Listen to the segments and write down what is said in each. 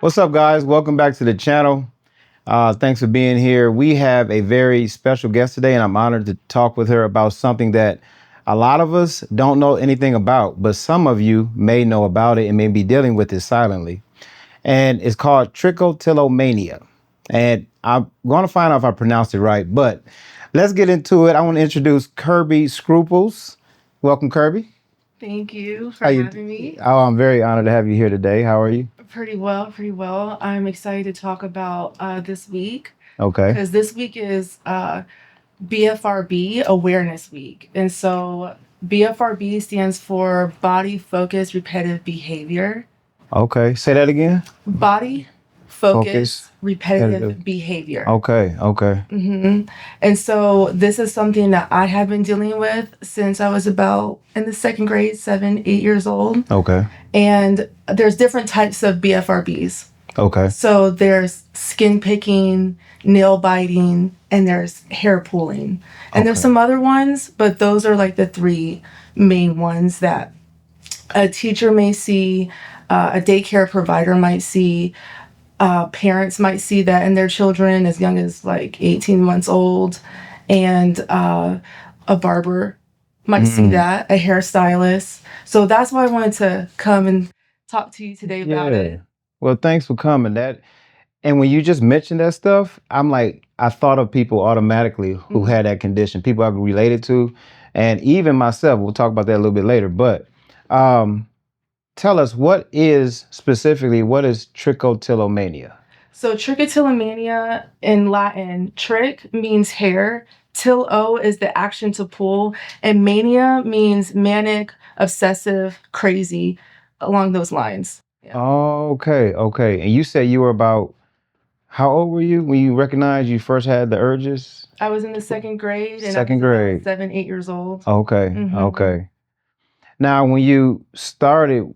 What's up, guys? Welcome back to the channel. Thanks for being here. We have a very special guest today, and I'm honored to talk with her about something that a lot of us don't know anything about, but some of you may know about it and may be dealing with it silently. And it's called Trichotillomania. And I'm going to find out if I pronounced it right, but let's get into it. I want to introduce Kirby Scruples. Welcome, Kirby. Thank you for How you? having me. Oh, I'm very honored to have you here today. How are you? Pretty well, pretty well. I'm excited to talk about this week Okay. because this week is Bfrb Awareness Week. And so Bfrb stands for Body Focused Repetitive Behavior. Okay. Say that again. Body Focus. Focused Repetitive Repetitive. Behavior. Okay. Okay. And so this is something that I have been dealing with since I was about in the second grade, 7, 8 years old. Okay. And there's different types of BFRBs. Okay. So there's skin picking, nail biting, and there's hair pulling. And there's Okay. some other ones, but those are like the three main ones that a teacher may see, a daycare provider might see, parents might see that in their children as young as like 18 months old, and a barber might see that, a hairstylist. So that's why I wanted to come and talk to you today about it. Well, thanks for coming. And when you just mentioned that stuff, I thought of people automatically who had that condition, people I could relate it to, and even myself. We'll talk about that a little bit later. But tell us, what is trichotillomania? So trichotillomania in Latin, trich means hair, till-o is the action to pull, and mania means manic, obsessive, crazy, along those lines. Yeah. Oh, okay. Okay. And you said you were about, how old were you when you recognized you first had the urges? I was in the second grade, and I was Second about grade. 7, 8 years old. Okay. Okay. Now, when you started,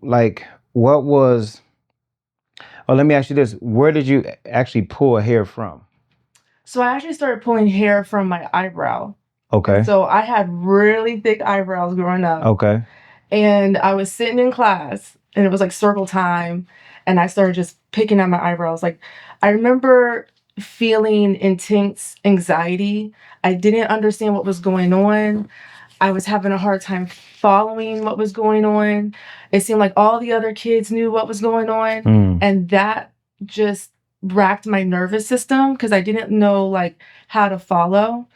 what was, oh, let me ask you this. Where did you actually pull hair from? So I actually started pulling hair from my eyebrow. Okay. So I had really thick eyebrows growing up. Okay. And I was sitting in class, and it was like circle time, and I started just picking at my eyebrows. Like, I remember feeling intense anxiety. I didn't understand what was going on. I was having a hard time following what was going on. It seemed like all the other kids knew what was going on. And that just racked my nervous system because I didn't know like how to follow.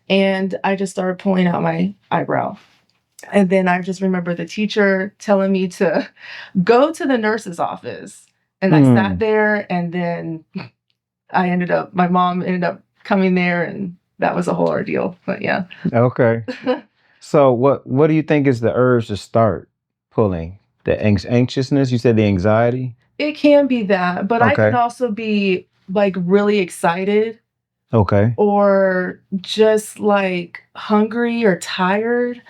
And I just started pulling out my eyebrow. And then I just remember the teacher telling me to go to the nurse's office. And I sat there, and then my mom ended up coming there, and that was a whole ordeal. But yeah. Okay. So what do you think is the urge to start pulling? The anxiousness? You said the anxiety? It can be that, but I Okay. can also be like really excited Okay. or just like hungry or tired.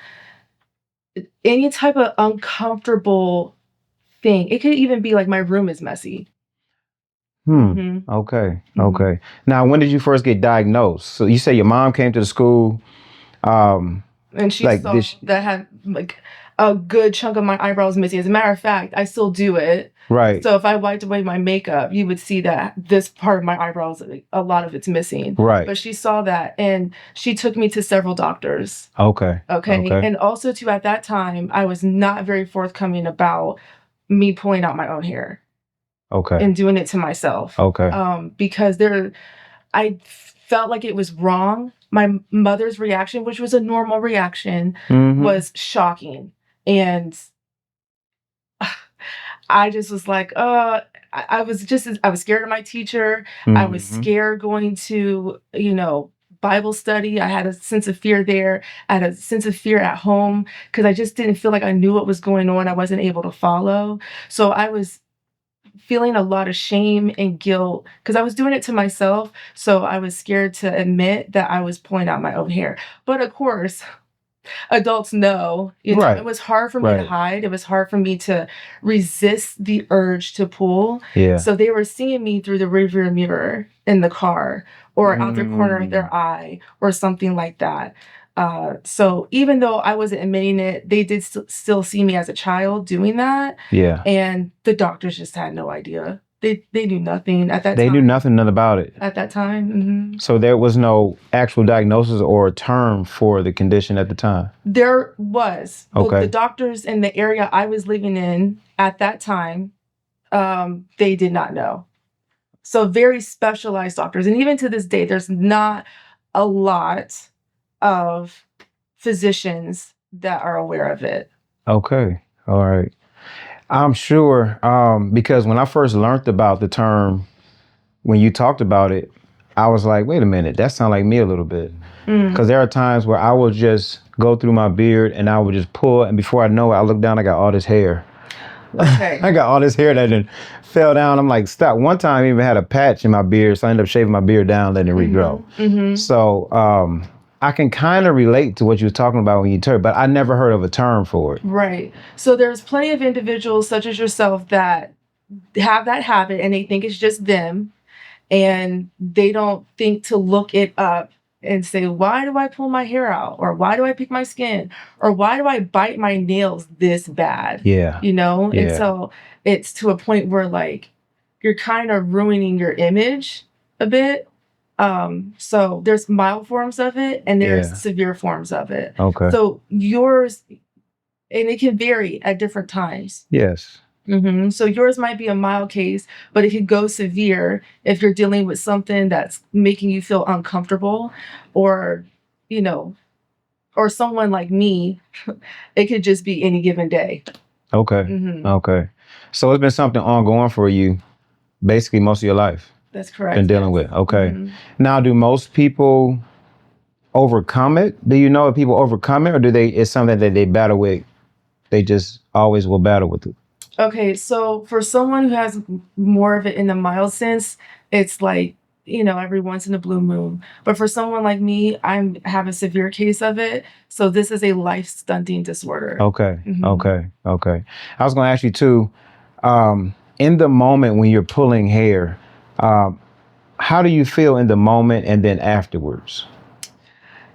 Any type of uncomfortable thing. It could even be like my room is messy. Okay. Okay. Now, when did you first get diagnosed? So you say your mom came to the school. And she Like saw this. that had like a good chunk of my eyebrows missing. As a matter of fact, I still do it. Right. So if I wiped away my makeup, you would see that this part of my eyebrows, a lot of it's missing. Right. But she saw that, and she took me to several doctors. Okay. Okay. And also too, at that time, I was not very forthcoming about me pulling out my own hair. Okay. And doing it to myself. Okay. Because I felt like it was wrong. My mother's reaction, which was a normal reaction, was shocking. And I just was like, I was scared of my teacher. I was scared going to, Bible study. I had a sense of fear there. I had a sense of fear at home because I just didn't feel like I knew what was going on. I wasn't able to follow. So I was feeling a lot of shame and guilt because I was doing it to myself. So I was scared to admit that I was pulling out my own hair. But of course, adults know, Right. it was hard for me to hide. It was hard for me to resist the urge to pull. Yeah. So they were seeing me through the rearview mirror in the car or out the corner of their eye or something like that. So even though I wasn't admitting it, they did still see me as a child doing that. Yeah. And the doctors just had no idea. They knew nothing at that time. They knew nothing about it. At that time. So there was no actual diagnosis or a term for the condition at the time? There was. Okay. The doctors in the area I was living in at that time, they did not know. So very specialized doctors. And even to this day, there's not a lot of physicians that are aware of it. Okay. All right. I'm sure, because when I first learned about the term, when you talked about it, I was like, wait a minute, that sounds like me a little bit. Because there are times where I would just go through my beard and I would just pull, and before I know it, I look down, I got all this hair. Okay. I got all this hair that then fell down. I'm like, stop. One time I even had a patch in my beard, so I ended up shaving my beard down, letting it regrow. So I can kind of relate to what you were talking about when you turned, but I never heard of a term for it. Right. So there's plenty of individuals such as yourself that have that habit and they think it's just them, and they don't think to look it up and say, why do I pull my hair out? Or why do I pick my skin? Or why do I bite my nails this bad? Yeah. You know? Yeah. And so it's to a point where like you're kind of ruining your image a bit. So there's mild forms of it and there's severe forms of it. Okay. So yours, and it can vary at different times. Yes. So yours might be a mild case, but it could go severe if you're dealing with something that's making you feel uncomfortable, or, you know, or someone like me, it could just be any given day. Okay. Okay. So it's been something ongoing for you basically most of your life. That's correct. Been dealing with. Okay. Now, do most people overcome it? Do you know if people overcome it, or it's something that they battle with? They just always will battle with it. Okay, so for someone who has more of it in the mild sense, it's like, you know, every once in a blue moon. But for someone like me, I have a severe case of it. So this is a life stunting disorder. Okay. Okay. I was going to ask you too, in the moment when you're pulling hair, how do you feel in the moment and then afterwards?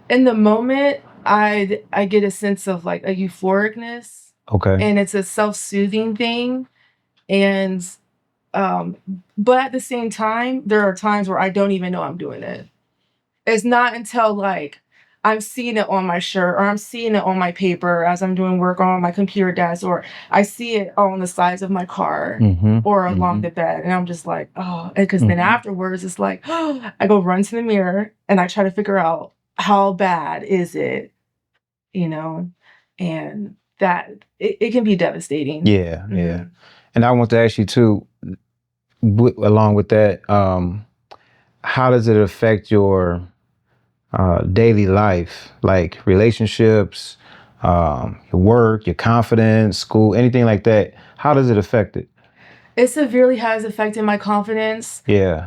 In the moment, I get a sense of like a euphoricness. Okay. And it's a self-soothing thing. And but at the same time, there are times where I don't even know I'm doing it. It's not until like I'm seeing it on my shirt, or I'm seeing it on my paper as I'm doing work on my computer desk, or I see it on the sides of my car or along the bed. And I'm just like, oh, because then afterwards it's like, oh, I go run to the mirror and I try to figure out how bad is it, you know, and that it can be devastating. Yeah. Yeah. And I want to ask you too, along with that, how does it affect your daily life, like relationships, your work, your confidence, school, anything like that? How does it affect it? It severely has affected my confidence. Yeah.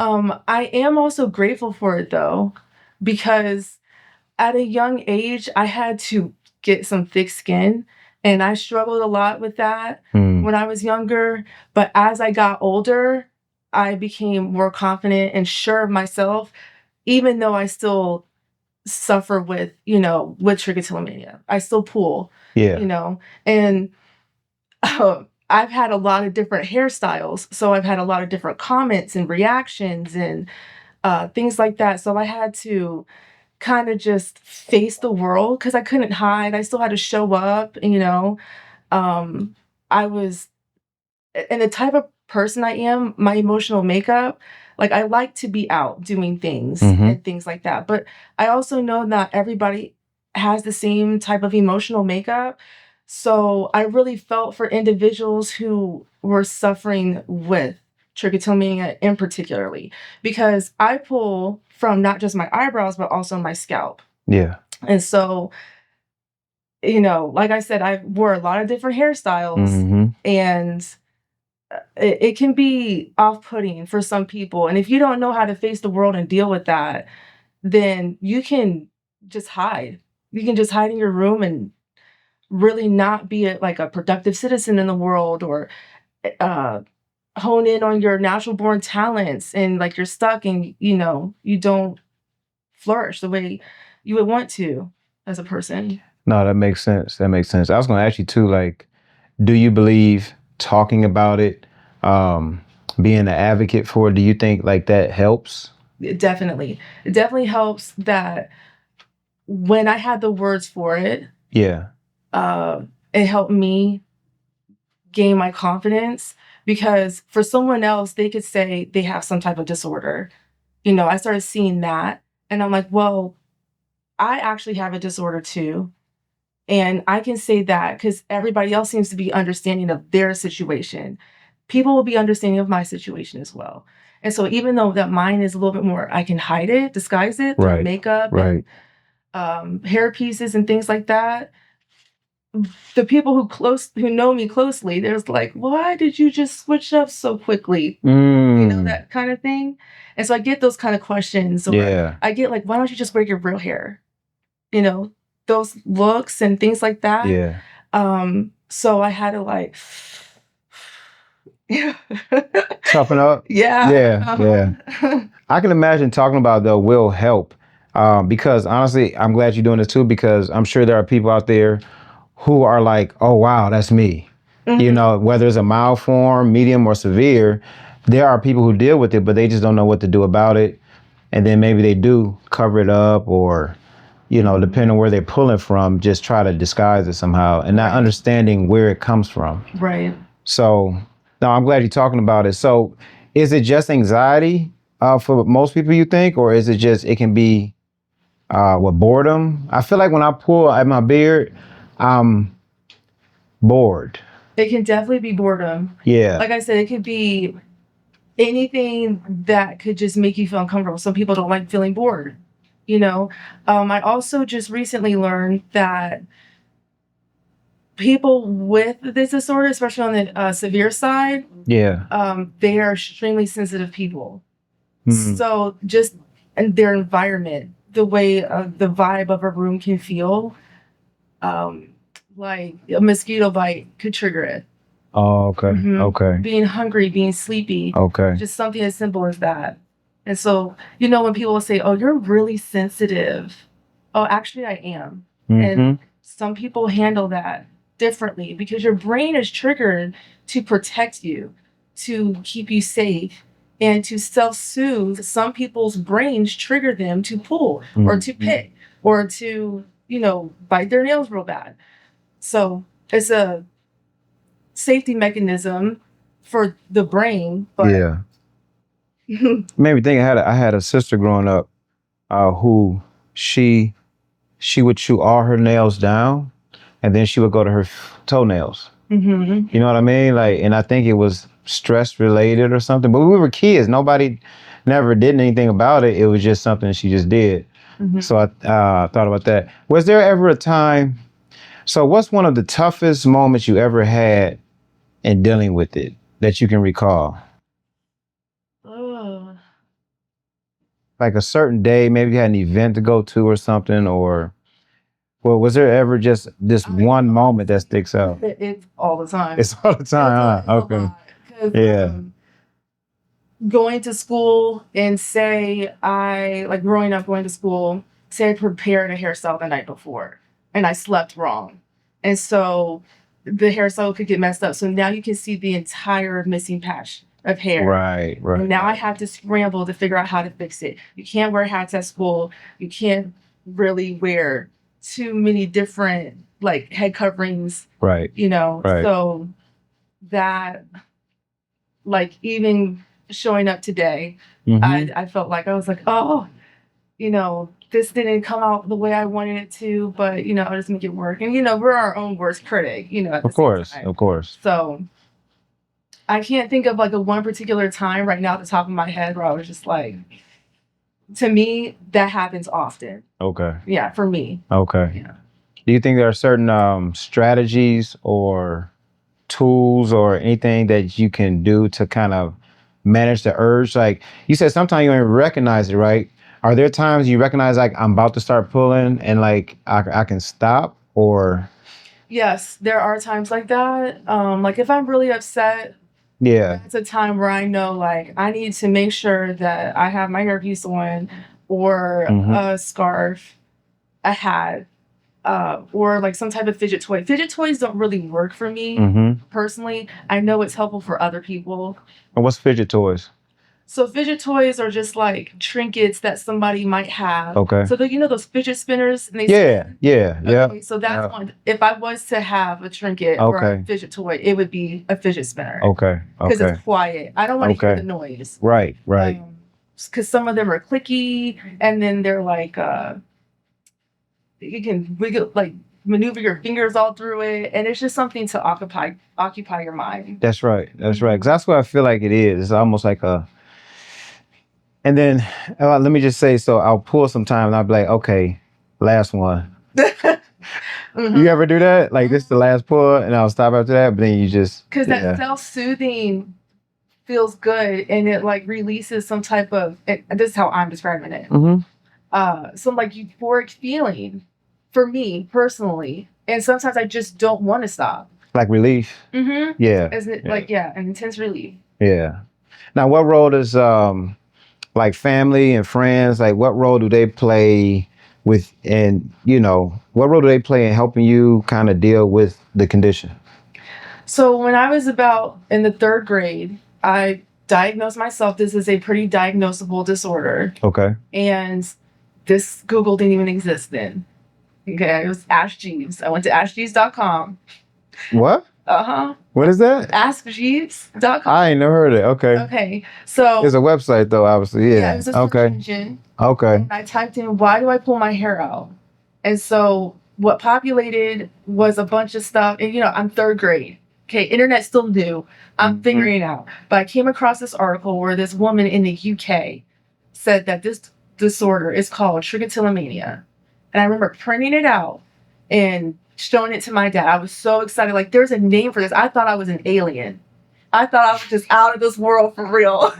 I am also grateful for it though, because at a young age, I had to get some thick skin, and I struggled a lot with that when I was younger. But as I got older, I became more confident and sure of myself, even though I still suffer with, with trichotillomania. I still pull, and I've had a lot of different hairstyles. So I've had a lot of different comments and reactions and things like that. So I had to kind of just face the world because I couldn't hide. I still had to show up, I was, and the type of person I am, my emotional makeup, like I like to be out doing things and things like that. But I also know not everybody has the same type of emotional makeup. So I really felt for individuals who were suffering with trichotillomania in particularly, because I pull from not just my eyebrows, but also my scalp. Yeah. And so, like I said, I wore a lot of different hairstyles, and it can be off-putting for some people. And if you don't know how to face the world and deal with that, then you can just hide. You can just hide in your room and really not be like a productive citizen in the world, or hone in on your natural born talents, and like you're stuck and you don't flourish the way you would want to as a person. No, that makes sense. I was going to ask you too, like, do you believe talking about it being an advocate for it, do you think like that helps? It definitely helps that when I had the words for it, Yeah. it helped me gain my confidence, because for someone else, they could say they have some type of disorder. I started seeing that and I'm like, well, I actually have a disorder too. And I can say that because everybody else seems to be understanding of their situation. People will be understanding of my situation as well. And so even though that mine is a little bit more, I can hide it, disguise it through makeup and hair pieces and things like that. The people who know me closely, there's like, why did you just switch up so quickly? That kind of thing. And so I get those kind of questions, or I get like, why don't you just wear your real hair? Those looks and things like that. Yeah. So I had to like toughen up. Yeah. I can imagine talking about though will help. Because honestly, I'm glad you're doing this too, because I'm sure there are people out there who are like, oh wow, that's me. Whether it's a mild form, medium, or severe, there are people who deal with it, but they just don't know what to do about it. And then maybe they do cover it up, or depending on where they're pulling from, just try to disguise it somehow and not understanding where it comes from. Right. So, no, I'm glad you're talking about it. So, is it just anxiety for most people, you think, or is it just, it can be boredom? I feel like when I pull at my beard, I'm bored. It can definitely be boredom. Yeah. Like I said, it could be anything that could just make you feel uncomfortable. Some people don't like feeling bored. I also just recently learned that people with this disorder, especially on the severe side, they are extremely sensitive people. So just in their environment, the way the vibe of a room can feel, like a mosquito bite could trigger it. Oh, okay. Okay. Being hungry, being sleepy. Okay. Just something as simple as that. And so, when people will say, oh, you're really sensitive. Oh, actually, I am. And some people handle that differently because your brain is triggered to protect you, to keep you safe, and to self-soothe. Some people's brains trigger them to pull or to pick or to, bite their nails real bad. So it's a safety mechanism for the brain. But made me think. I had a sister growing up who she would chew all her nails down, and then she would go to her toenails. You know what I mean? Like, and I think it was stress related or something. But we were kids. Nobody never did anything about it. It was just something she just did. So I thought about that. Was there ever a time? So what's one of the toughest moments you ever had in dealing with it that you can recall? Like a certain day, maybe you had an event to go to or something, or was there ever just this one moment that sticks out? It's all the time. It's all the time, huh? Okay. Going to school and say growing up going to school, say I prepared a hairstyle the night before and I slept wrong. And so the hairstyle could get messed up. So now you can see the entire missing patch of hair. Right. And now I have to scramble to figure out how to fix it. You can't wear hats at school. You can't really wear too many different head coverings. Right. So that even showing up today, I felt like I was like, oh, this didn't come out the way I wanted it to, but I'll just make it work. And we're our own worst critic, Of course. So I can't think of a one particular time right now at the top of my head where I was just like, to me, that happens often. Okay. Yeah, for me. Okay. Yeah. Do you think there are certain strategies or tools or anything that you can do to kind of manage the urge? Like you said, sometimes you don't even recognize it, right? Are there times you recognize I'm about to start pulling and I can stop, or? Yes, there are times like that. If I'm really upset, that's a time where I know I need to make sure that I have my hairpiece on or a scarf, a hat, or like some type of fidget toy. Fidget toys don't really work for me personally. I know it's helpful for other people. And what's fidget toys? So fidget toys are just like trinkets that somebody might have. Okay. So you know those fidget spinners, and they Yeah. okay, so that's one. If I was to have a trinket or a fidget toy, it would be a fidget spinner. Okay. Because it's quiet. I don't want to hear the noise. Right. Because some of them are clicky, and then they're like you can wiggle, like maneuver your fingers all through it, and it's just something to occupy your mind. That's right. Because that's what I feel like it is. It's almost like a. And then let me just say, so I'll pull some time and I'll be like, okay, last one. You ever do that? Like this is the last pull, and I'll stop after that, but then you just because that self-soothing feels good, and it like releases some type of. This is how I'm describing it. Some like euphoric feeling for me personally, and sometimes I just don't want to stop. Like relief. Yeah. Isn't it like an intense relief? Yeah. Now, what role does like family and friends, like what role do they play with, and what role do they play in helping you kind of deal with the condition? So when I was about in the 3rd grade, I diagnosed myself. This is a pretty diagnosable disorder. Okay. And this Google didn't even exist then. Okay, it was Ask Jeeves. I went to askjeeves.com. What? What is that? Askjeeves.com. I ain't never heard of it. Okay. So it's a website though, obviously. Yeah. It was a search engine. Okay. And I typed in, why do I pull my hair out? And so what populated was a bunch of stuff. And I'm 3rd grade. Okay, internet's still new. I'm figuring it out. But I came across this article where this woman in the UK said that this disorder is called Trichotillomania. And I remember printing it out and showing it to my dad. I was so excited. Like, there's a name for this. I thought I was an alien. I thought I was just out of this world for real.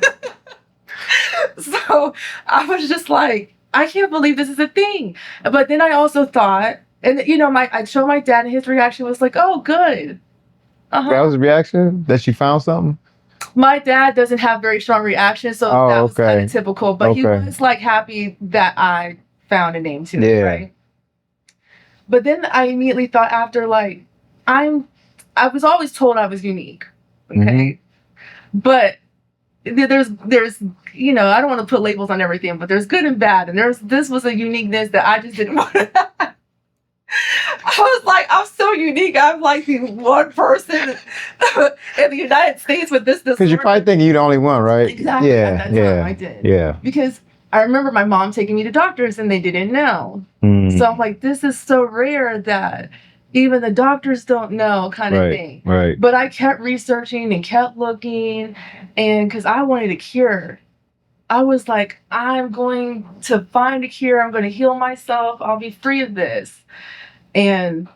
So I was just like, I can't believe this is a thing. But then I also thought, and I showed my dad, and his reaction was like, oh, good. That was a reaction? That she found something? My dad doesn't have very strong reactions, so that was kind of typical. But he was like happy that I found a name to it, right? But then I immediately thought after, like, I was always told I was unique, okay? But there's I don't want to put labels on everything, but there's good and bad, and this was a uniqueness that I just didn't want to have. I was like, I'm so unique. I'm like the one person in the United States with this disorder. Because you probably think you're the only one, right? Exactly. At that time, I did. Yeah. Because I remember my mom taking me to doctors and they didn't know. So I'm like, this is so rare that even the doctors don't know, kind of thing. Right. But I kept researching and kept looking, and because I wanted a cure. I was like, I'm going to find a cure. I'm going to heal myself. I'll be free of this. And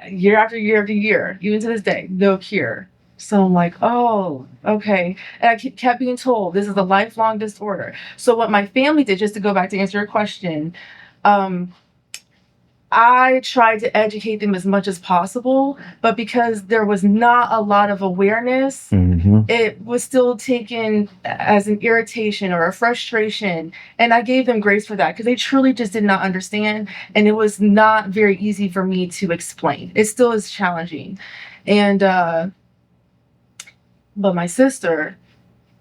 year after year after year, even to this day, no cure. So I'm like, oh, okay. And I kept being told this is a lifelong disorder. So what my family did, just to go back to answer your question, I tried to educate them as much as possible, but because there was not a lot of awareness, it was still taken as an irritation or a frustration. And I gave them grace for that because they truly just did not understand. And it was not very easy for me to explain. It still is challenging. And, but my sister,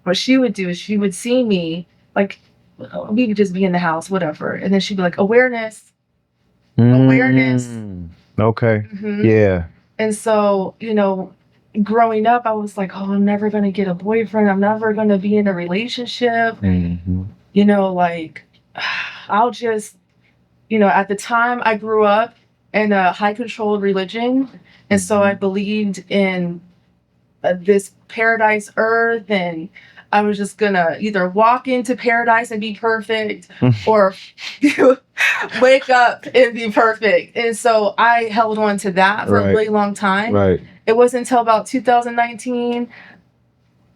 what she would do is she would see me, like, we could just be in the house, whatever. And then she'd be like, awareness. Okay. Yeah. And so, growing up, I was like, oh, I'm never going to get a boyfriend. I'm never going to be in a relationship. Like, I'll just, at the time I grew up in a high controlled religion. And so I believed in this paradise earth, and I was just gonna either walk into paradise and be perfect or wake up and be perfect. And so I held on to that for a really long time. Right. It wasn't until about 2019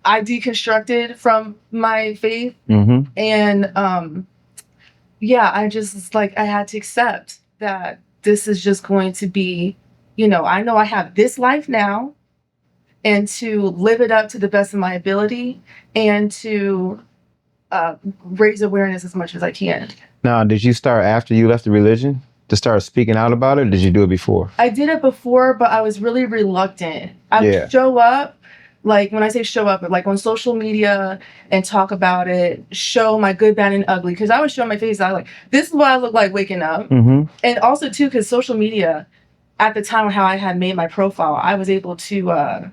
I deconstructed from my faith. And I just like, I had to accept that this is just going to be, I know I have this life now, and to live it up to the best of my ability and to raise awareness as much as I can. Now, did you start after you left the religion? to start speaking out about it? Or did you do it before? I did it before, but I was really reluctant. I would show up, like when I say show up, like on social media and talk about it, show my good, bad, and ugly. Because I would show my face. I like, this is what I look like waking up. Mm-hmm. And also too, because social media, at the time how I had made my profile, I was able to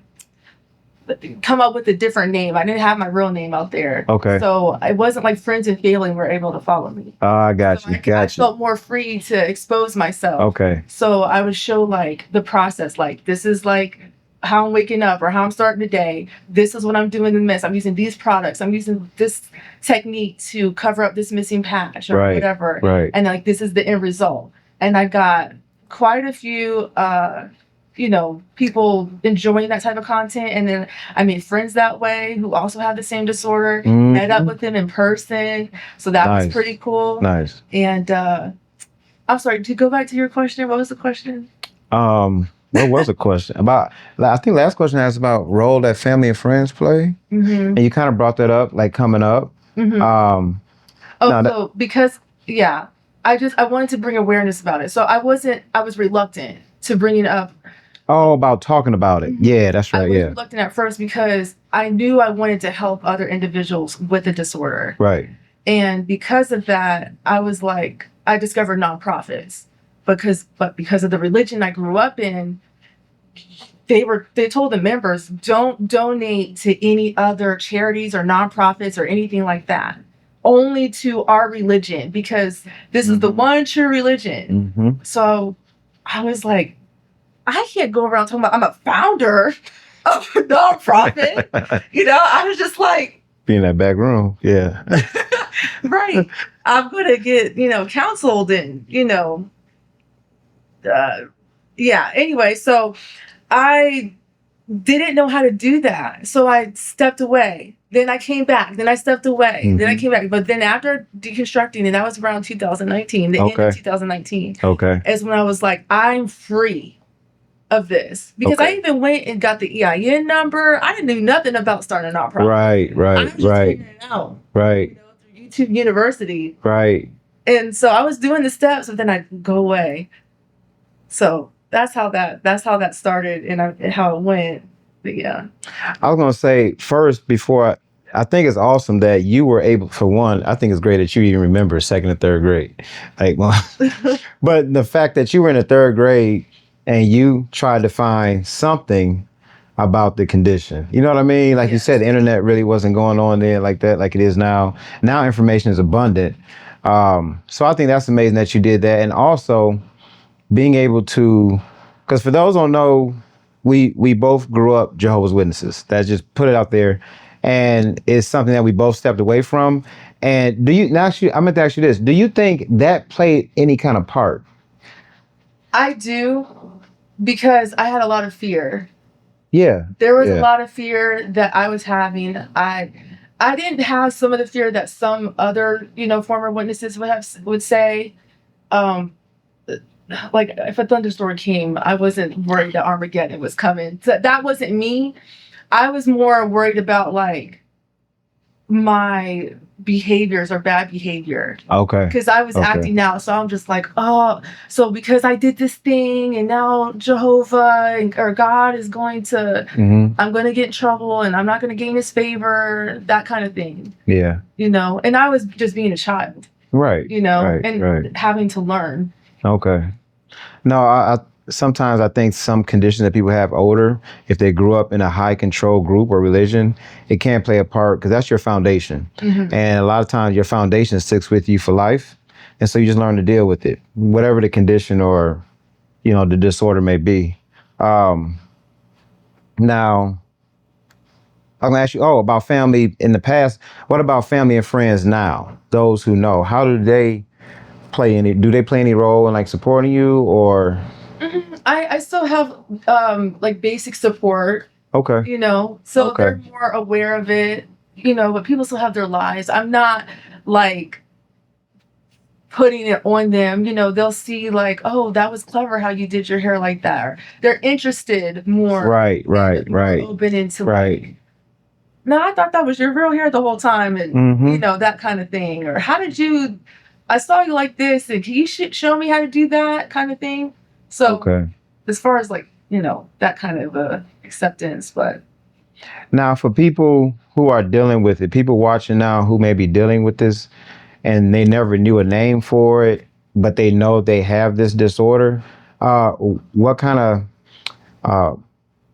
come up with a different name. I didn't have my real name out there. Okay. So it wasn't like friends and family were able to follow me. I got So you. I felt more free to expose myself. Okay. So I would show like the process, like this is like how I'm waking up or how I'm starting the day. This is what I'm doing in the midst. I'm using these products. I'm using this technique to cover up this missing patch or whatever. Right. And like this is the end result. And I got quite a few people enjoying that type of content. And then I made friends that way who also have the same disorder, met up with them in person. So that was pretty cool. Nice. And I'm sorry, to go back to your question, what was the question? What was the question? About, I think last question asked about role that family and friends play. Mm-hmm. And you kind of brought that up, like coming up. Mm-hmm. Because I wanted to bring awareness about it. So I was reluctant to bring it up. Oh, about talking about it. Yeah, that's right. I was reluctant at first because I knew I wanted to help other individuals with a disorder. Right. And because of that, I was like, I discovered nonprofits because of the religion I grew up in. They told the members, don't donate to any other charities or nonprofits or anything like that. Only to our religion, because this is the one true religion. Mm-hmm. So I was like, I can't go around talking about I'm a founder of a nonprofit. I was just like, be in that back room. Yeah. right. I'm going to get, counseled and, Anyway, so I didn't know how to do that. So I stepped away. Then I came back. Then I stepped away. Mm-hmm. Then I came back. But then after deconstructing, and that was around 2019, the end of 2019, is when I was like, I'm free of this. Because I even went and got the EIN number. I didn't know nothing about starting a nonprofit. Right. I was just figuring it out. Right. Through YouTube University. Right. And so I was doing the steps, but then I'd go away. So that's how that started and how it went. But yeah. I was gonna say first before I think it's awesome that you were able, for one, I think it's great that you even remember second and third grade. Like, well, but the fact that you were in the third grade and you tried to find something about the condition. You know what I mean? Like you said, the internet really wasn't going on there like that, like it is now. Now information is abundant. So I think that's amazing that you did that. And also being able to, because for those who don't know, we both grew up Jehovah's Witnesses. That's just put it out there. And it's something that we both stepped away from. And I meant to ask you this, do you think that played any kind of part? I do, because I had a lot of fear. Yeah. There was a lot of fear that I was having. I didn't have some of the fear that some other, former witnesses would say. Like if a thunderstorm came, I wasn't worried that Armageddon was coming. So that wasn't me. I was more worried about like my behaviors or bad behavior. Okay. Because I was acting out. So I'm just like, oh, so because I did this thing and now Jehovah or God is going to, I'm going to get in trouble and I'm not going to gain his favor, that kind of thing. Yeah. And I was just being a child. Right. And having to learn. Okay. No, I sometimes I think some conditions that people have older, if they grew up in a high control group or religion, it can play a part because that's your foundation. And a lot of times your foundation sticks with you for life. And so you just learn to deal with it, whatever the condition or, the disorder may be. Now, I'm going to ask you, about family in the past. What about family and friends now? Those who know, how do they play any role in like supporting you or? I still have like basic support. Okay. So they're more aware of it, but people still have their lives. I'm not like putting it on them. They'll see like, oh, that was clever how you did your hair like that. Or they're interested more. Right. Open into like, no, I thought that was your real hair the whole time, and that kind of thing. Or how did you I saw you like this, and can you show me how to do that kind of thing? So Okay. as far as like, that kind of acceptance, but Now, for people who are dealing with it, people watching now who may be dealing with this and they never knew a name for it, but they know they have this disorder, uh, what kind of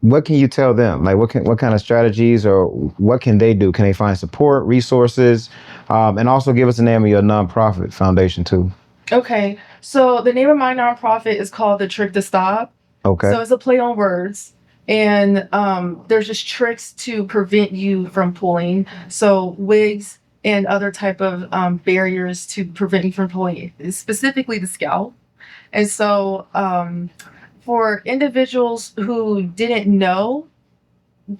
what can you tell them? Like, what kind of strategies or what can they do? Can they find support, resources, and also give us the name of your nonprofit foundation too? okay. So the name of my nonprofit is called the Trick to Stop. Okay. So it's a play on words. And there's just tricks to prevent you from pulling. So wigs and other type of barriers to prevent you from pulling, specifically the scalp. And so for individuals who didn't know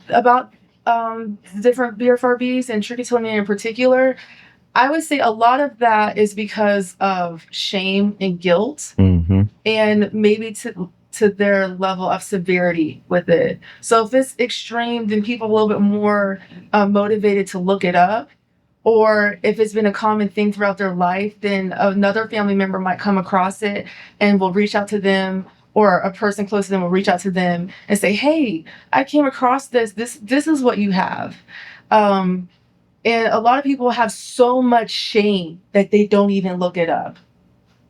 about different BFRBs and trichotillomania in particular, I would say a lot of that is because of shame and guilt, and maybe to their level of severity with it. So if it's extreme, then people are a little bit more motivated to look it up. Or if it's been a common thing throughout their life, then another family member might come across it and will reach out to them, or a person close to them will reach out to them and say, "Hey, I came across this. This is what you have." And a lot of people have so much shame that they don't even look it up.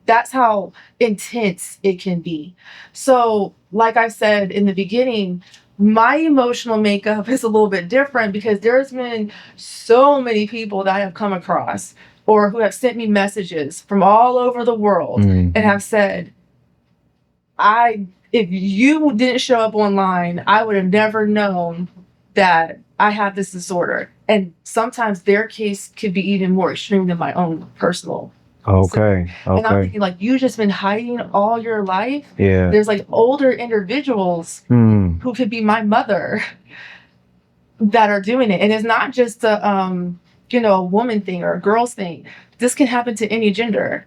That's how intense it can be. So, like I said in the beginning, my emotional makeup is a little bit different because there's been so many people that I have come across or who have sent me messages from all over the world and have said, if you didn't show up online, I would have never known that I have this disorder. And sometimes their case could be even more extreme than my own personal. Okay. And I'm thinking, like, you've just been hiding all your life. Yeah. There's like older individuals who could be my mother that are doing it. And it's not just a woman thing or a girl's thing. This can happen to any gender.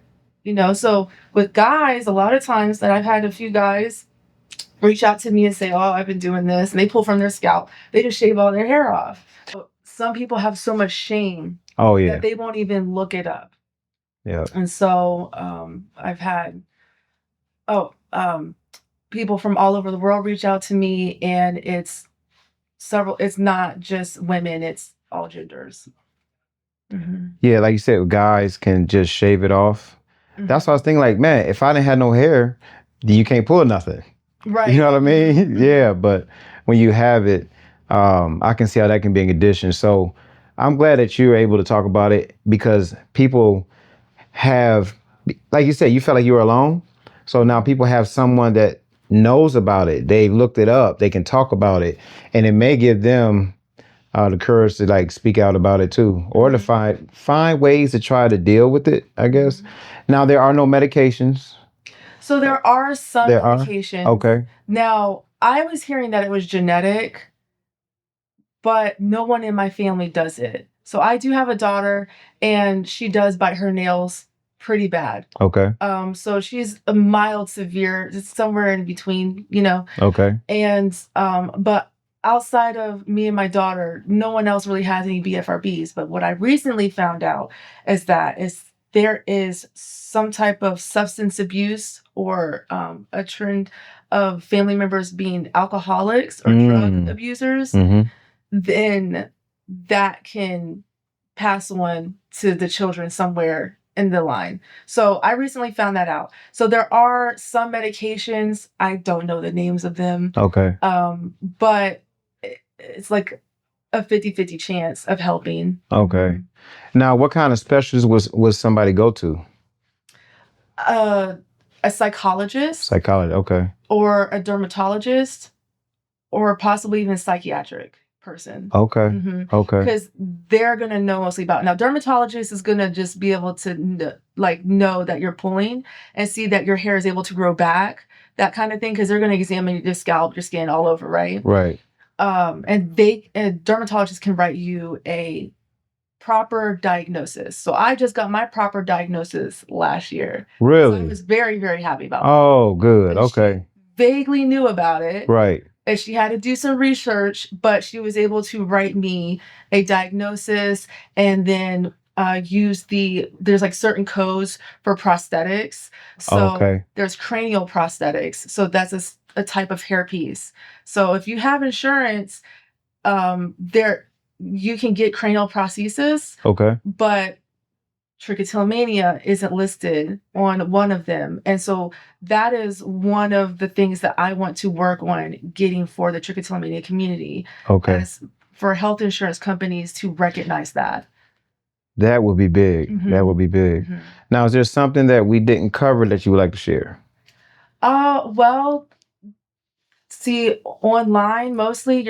So with guys, a lot of times that I've had a few guys reach out to me and say, "Oh, I've been doing this," and they pull from their scalp. They just shave all their hair off. Some people have so much shame that they won't even look it up. Yeah. And so I've had people from all over the world reach out to me, and it's not just women, it's all genders. Yeah, like you said, guys can just shave it off. That's why I was thinking, like, man, if I didn't have no hair, then you can't pull nothing. Right. You know what I mean? Yeah, but when you have it, I can see how that can be an addition. So I'm glad that you're able to talk about it because people have, like you said, you felt like you were alone. So now people have someone that knows about it. They looked it up. They can talk about it, and it may give them the courage to like speak out about it too, or to find ways to try to deal with it, I guess. Now there are no medications. So there are some medications. Okay. Now I was hearing that it was genetic, but no one in my family does it. So I do have a daughter, and she does bite her nails pretty bad. Okay. So she's a mild severe, it's somewhere in between, Okay. And but outside of me and my daughter, no one else really has any BFRBs. But what I recently found out is that there is some type of substance abuse or a trend of family members being alcoholics or drug abusers, then that can pass on to the children somewhere in the line. So I recently found that out. So there are some medications, I don't know the names of them. Okay. But it's like a 50-50 chance of helping. Okay. Now, what kind of specialist was somebody go to? A psychologist. Psychologist. Okay. Or a dermatologist, or possibly even a psychiatric person. Okay. Okay. Because they're going to know mostly about it. Now, dermatologist is going to just be able to know that you're pulling and see that your hair is able to grow back, that kind of thing, because they're going to examine your scalp, your skin, all over, right? Right. And a dermatologist can write you a proper diagnosis. So I just got my proper diagnosis last year. Really? So I was very, very happy about that. Oh, good. Okay. She vaguely knew about it. Right. And she had to do some research, but she was able to write me a diagnosis and then use there's like certain codes for prosthetics. So Okay. there's cranial prosthetics. So that's a type of hairpiece. So if you have insurance, there you can get cranial prosthesis, Okay. but Trichotillomania isn't listed on one of them. And so that is one of the things that I want to work on getting for the Trichotillomania community, Okay. as for health insurance companies to recognize that. That would be big. That would be big. Now, is there something that we didn't cover that you would like to share? Well, see, online mostly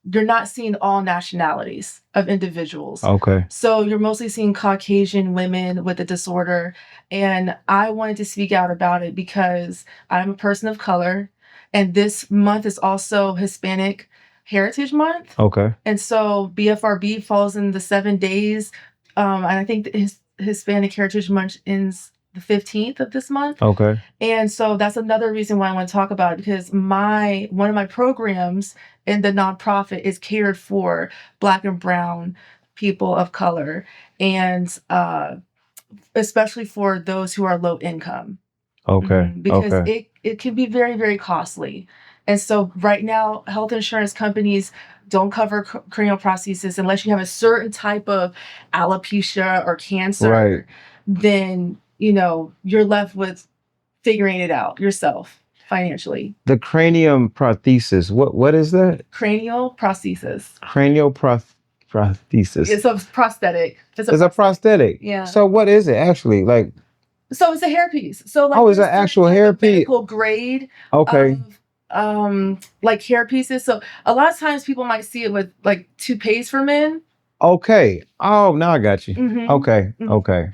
you're not seeing all nationalities of individuals. Okay. So you're mostly seeing Caucasian women with the disorder. And I wanted to speak out about it because I'm a person of color. And this month is also Hispanic Heritage Month. Okay. And so Bfrb falls in the 7 days. And I think Hispanic Heritage Month ends the 15th of this month. Okay. And so that's another reason why I want to talk about it, because one of my programs in the nonprofit is catered for Black and brown people of color, and especially for those who are low income. Okay. Because Okay. it can be very, very costly. And so right now, health insurance companies don't cover cranial prosthesis unless you have a certain type of alopecia or cancer. Right. Then, you're left with figuring it out yourself financially. The cranium prosthesis. What is that? Cranial prosthesis. Cranial prosthesis. It's a prosthetic. It's a prosthetic. Yeah. So what is it actually? Like, so it's a hairpiece. So like, oh, it's an there's actual certain type of hairpiece. medical grade Okay. of like hair pieces. So a lot of times people might see it with like toupees for men. Okay. Oh, now I got you. Okay. Okay.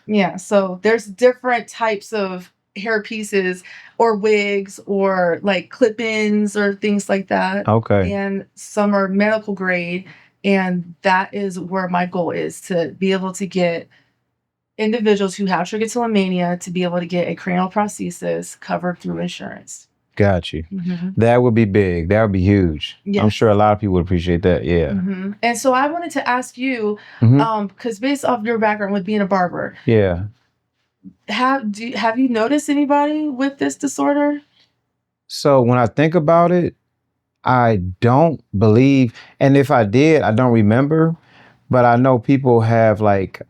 Yeah. So there's different types of hair pieces or wigs or like clip-ins or things like that. Okay. And some are medical grade. And that is where my goal is, to be able to get individuals who have trichotillomania to be able to get a cranial prosthesis covered through insurance. Got you. That would be big. That would be huge. Yes. I'm sure a lot of people would appreciate that. Yeah. And so I wanted to ask you, because based off your background with being a barber, Yeah. have you noticed anybody with this disorder? So when I think about it, I don't believe, and if I did, I don't remember, but I know people have like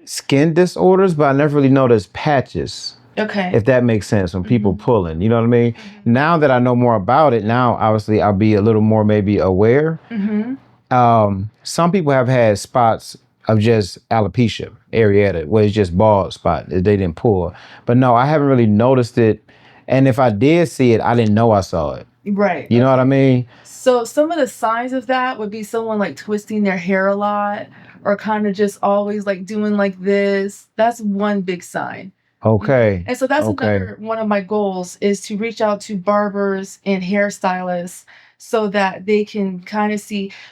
skin disorders, but I never really noticed patches. Okay. If that makes sense, when people pulling, you know what I mean? Now that I know more about it, now obviously I'll be a little more maybe aware. Some people have had spots of just alopecia areata, where it's just bald spot that they didn't pull. But no, I haven't really noticed it. And if I did see it, I didn't know I saw it. Right. You know what I mean? So some of the signs of that would be someone like twisting their hair a lot, or kind of just always like doing like this. That's one big sign. Okay. And so that's another one of my goals, is to reach out to barbers and hairstylists so that they can kind of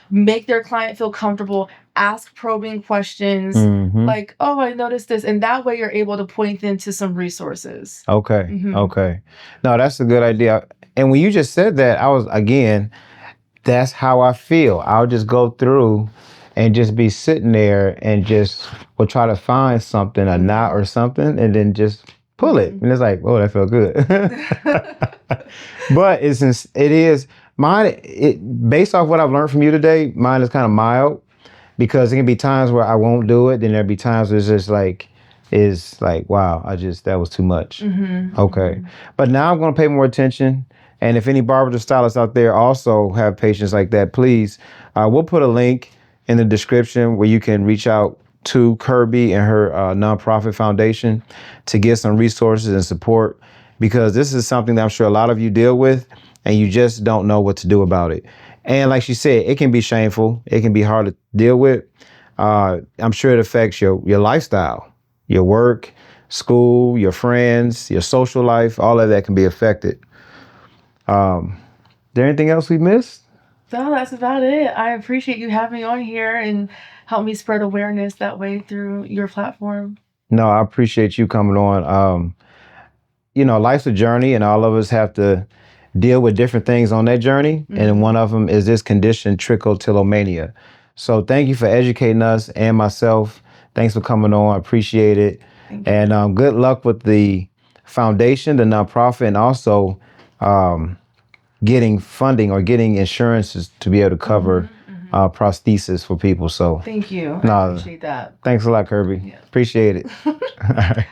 make their client feel comfortable, ask probing questions, like, oh, I noticed this. And that way you're able to point them to some resources. Okay. Okay. No, that's a good idea. And when you just said that, that's how I feel. I'll just go through and just be sitting there and just will try to find something, a knot or something, and then just pull it. And it's like, oh, that felt good. But it is mine. Based off what I've learned from you today, mine is kind of mild, because there can be times where I won't do it. Then there'll be times where it's just like, wow, that was too much. Okay. But now I'm going to pay more attention. And if any barbers or stylists out there also have patients like that, please, we'll put a link in the description where you can reach out to Kirby and her nonprofit foundation to get some resources and support, because this is something that I'm sure a lot of you deal with and you just don't know what to do about it. And like she said, it can be shameful. It can be hard to deal with. I'm sure it affects your lifestyle, your work, school, your friends, your social life. All of that can be affected. There anything else we missed? No, that's about it. I appreciate you having me on here and help me spread awareness that way through your platform. No, I appreciate you coming on. Life's a journey, and all of us have to deal with different things on that journey. And one of them is this condition, trichotillomania. So thank you for educating us and myself. Thanks for coming on. I appreciate it. And good luck with the foundation, the nonprofit, and also getting funding or getting insurances to be able to cover prosthesis for people. So Thank you. No, I appreciate that. thanks a lot, Kirby. Yeah. Appreciate it. All right.